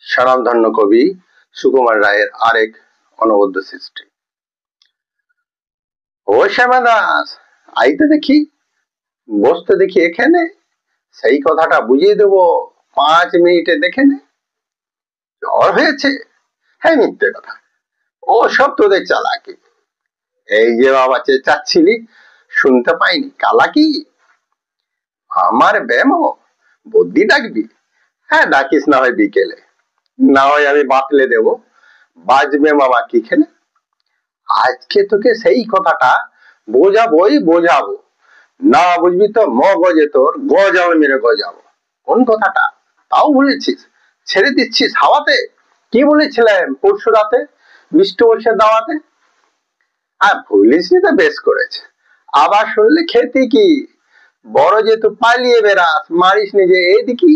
স্বনামধন্য কবি সুকুমার রায়ের আরেক অনবদ্য সৃষ্টি। ও শ্যামা দাস, আইতে দেখি, বসতে দেখি এখানে, সেই কথাটা বুঝিয়ে দেবো 5 মিনিটে দেখে নে। জ্বর হয়েছে? হ্যাঁ, মিথ্যে কথা, ও সব তোদের চালাকি। এই যে বাবা চেঁচাচ্ছিলি, শুনতে পাইনি? কালাকি আমার ব্যামো, বুদ্ধি ডাকবি? হ্যাঁ ডাকিস, না হয় বিকেলে, না হয় আমি বাতলে দেব। বাজবে মামা কি খেলে? আজকে তোকে সেই কথাটা বোঝাবোই বোঝাবো, না বুঝবি তো মগজে তোর গজাবে মেরে গজাবো। কোন কথাটা তাও ভুলেছিস? ছেড়ে দিচ্ছিস হাওয়াতে? কি বলেছিলাম পরশু রাতে মিষ্টি বসে দাওয়াতে? আর ভুলিসনি তো বেশ করেছে, আবার শুনলে খেতি কি? বড় যেহেতু পালিয়ে বেড়াস, মারিস নিজে এদিকে।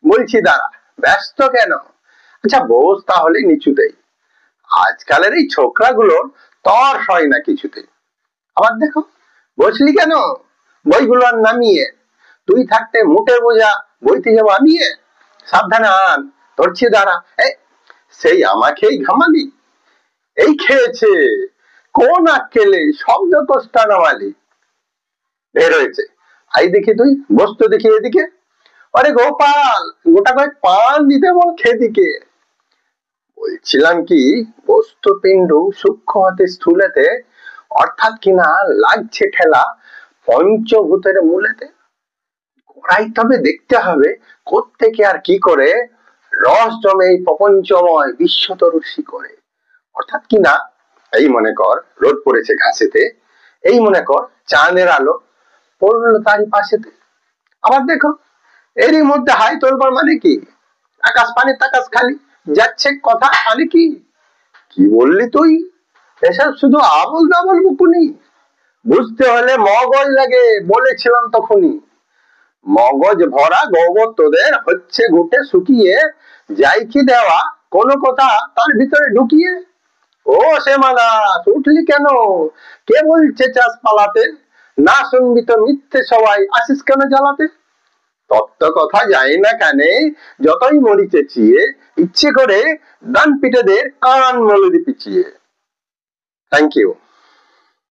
বলছি দাঁড়া, ব্যস্ত কেন? আচ্ছা বস তাহলে নিচুতেই। আজকালের এই ছোকরা গুলোর তর সয় না কিছুতেই। আবার দেখো, বসলি কেন? বইগুলো আর নামিয়ে, তুই থাকতে মুঠে বোঝা বইতে যাবো আমিয়ে। সাবধানে আন, ধরছি দাঁড়া। সেই আমাকেই ঘামালি? এই খেয়েছে কোন আক্কেলে শব্দ তোষ্টা নামালি? বের হয়েছে, আই দেখি তুই, বসতো দেখি এদিকে। আরে গোপাল, গোটা কয়েক পান দিতে বল খেদিকে। বলছিলাম কি, বস্তুপিণ্ডু সূক্ষ্ম হতে স্থূলেতে, অর্থাৎ কিনা লাগছে ঠেলা পঞ্চভূতের মূলেতে। গোড়াই তবে দেখতে হবে কোত্থেকে আর কি করে রস জমে এই প্রপঞ্চময় বিশ্বতরুর শিকড়ে। অর্থাৎ কিনা এই মনে কর রোদ পড়েছে ঘাসেতে, এই মনে কর চাঁদের আলো পড়লো তারই পাশেতে। আবার দেখো, এরই মধ্যে হাই তোলবার মানে কি? আকাশ পানি তাকাশ খালি যাচ্ছে কথা, মানে কি? কি বললি তুই? এসব শুধু আবল দাবল বকুনি। বুঝতে হলে মগজ লাগে, বলেছিলাম তখনই। মগজ ভরা গোবর তোদের হচ্ছে ঘুটে শুকিয়ে, যাই কি দেওয়া কোন কথা তার ভিতরে ঢুকিয়ে। ও শ্যামা দাস, উঠলি কেন? কে বলছে চাষ পালাতে? না শুনবি তো মিথ্যে সবাই আসিস কেন জ্বালাতে? তত্ত্ব কথা যাই না কানে, যতই মরি চেঁচিয়ে, ইচ্ছে করে ডান পিঠেদের কান মেলে পিছিয়ে। Thank you.